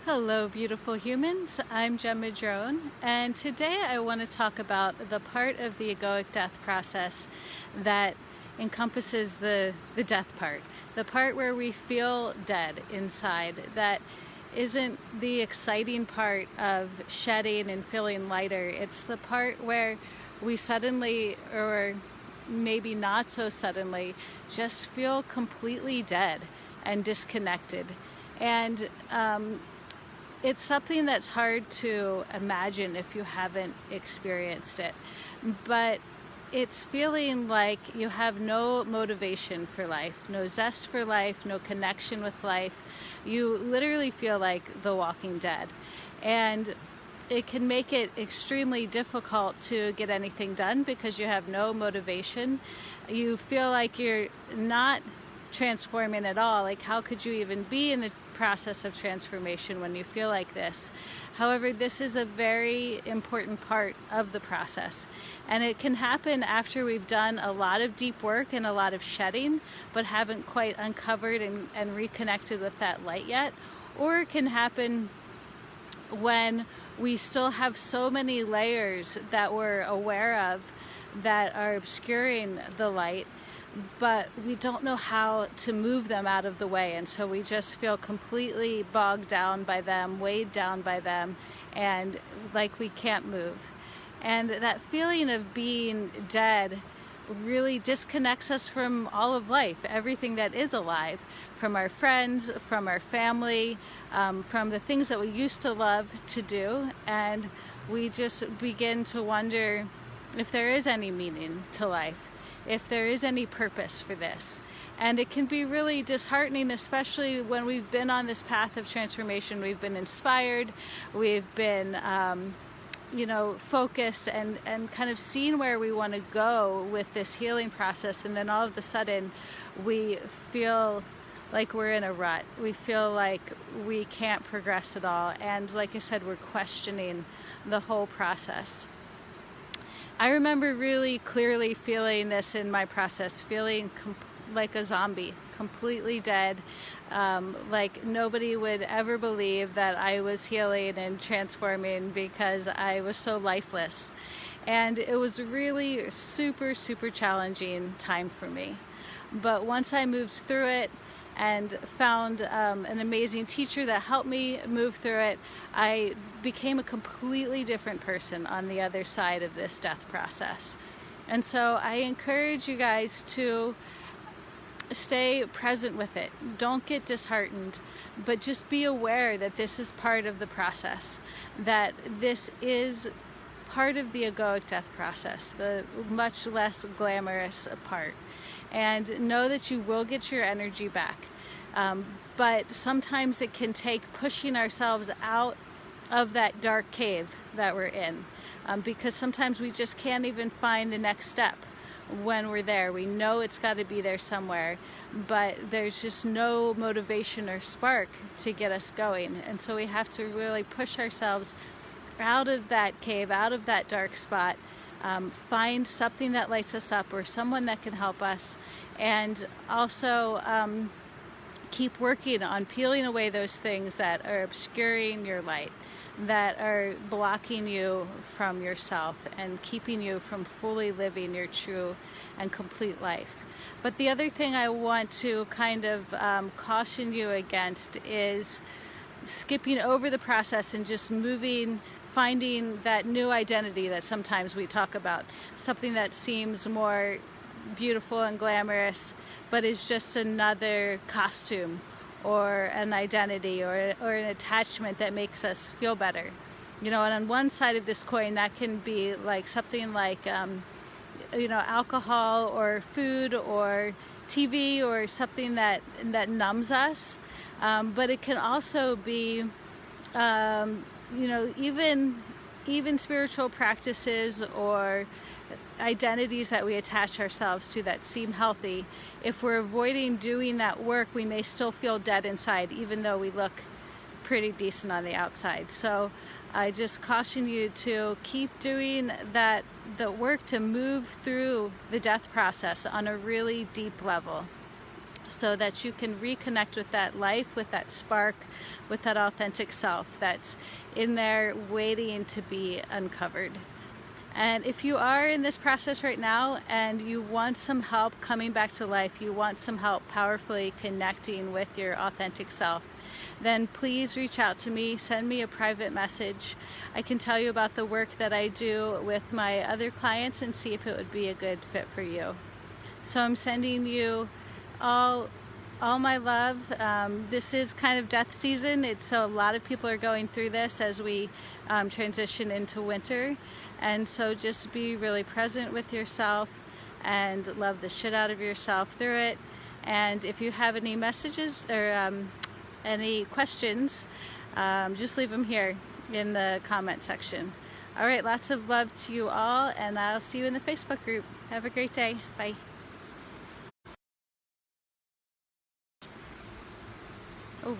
Hello, beautiful humans. I'm Gemma Drone, and today I want to talk about the part of the egoic death process that encompasses the death part, the part where we feel dead inside, that isn't the exciting part of shedding and feeling lighter. It's the part where we suddenly, or maybe not so suddenly, just feel completely dead and disconnected. And it's something that's hard to imagine if you haven't experienced it, but it's feeling like you have no motivation for life, no zest for life, no connection with life. You literally feel like the Walking Dead, and it can make it extremely difficult to get anything done because you have no motivation. You feel like you're not transforming at all. Like, how could you even be in the process of transformation when you feel like this? However, this is a very important part of the process, and it can happen after we've done a lot of deep work and a lot of shedding, but haven't quite uncovered and reconnected with that light yet. Or it can happen when we still have so many layers that we're aware of that are obscuring the light, but we don't know how to move them out of the way, and so we just feel completely bogged down by them, weighed down by them, and like we can't move. And that feeling of being dead really disconnects us from all of life, everything that is alive, from our friends, from our family, from the things that we used to love to do, and we just begin to wonder if there is any meaning to life, if there is any purpose for this. And it can be really disheartening, especially when we've been on this path of transformation. We've been inspired, we've been focused and kind of seen where we want to go with this healing process, and then all of a sudden we feel like we're in a rut. We feel like we can't progress at all, and like I said, we're questioning the whole process. I remember really clearly feeling this in my process, feeling like a zombie, completely dead, like nobody would ever believe that I was healing and transforming because I was so lifeless. And it was really super, super challenging time for me. But once I moved through it and found an amazing teacher that helped me move through it, I became a completely different person on the other side of this death process. And so I encourage you guys to stay present with it. Don't get disheartened, but just be aware that this is part of the process, that this is part of the egoic death process, the much less glamorous part. And know that you will get your energy back. But sometimes it can take pushing ourselves out of that dark cave that we're in, because sometimes we just can't even find the next step when we're there. We know it's got to be there somewhere, but there's just no motivation or spark to get us going. And so we have to really push ourselves out of that cave, out of that dark spot, find something that lights us up or someone that can help us, and also keep working on peeling away those things that are obscuring your light, that are blocking you from yourself and keeping you from fully living your true and complete life. But the other thing I want to kind of caution you against is skipping over the process and just finding that new identity that sometimes we talk about, something that seems more beautiful and glamorous, but is just another costume or an identity or an attachment that makes us feel better. And on one side of this coin, that can be like something like alcohol or food or TV or something that numbs us, but it can also be even spiritual practices or identities that we attach ourselves to that seem healthy. If we're avoiding doing that work, we may still feel dead inside, even though we look pretty decent on the outside. So I just caution you to keep doing the work to move through the death process on a really deep level. so that you can reconnect with that life, with that spark, with that authentic self that's in there waiting to be uncovered. And if you are in this process right now and you want some help coming back to life, you want some help powerfully connecting with your authentic self, then please reach out to me, send me a private message. I can tell you about the work that I do with my other clients and see if it would be a good fit for you. So I'm sending you all my love. This is kind of death season. So a lot of people are going through this as we transition into winter. And so just be really present with yourself and love the shit out of yourself through it. And if you have any messages or any questions, just leave them here in the comment section. All right, lots of love to you all, and I'll see you in the Facebook group. Have a great day. Bye. Oh.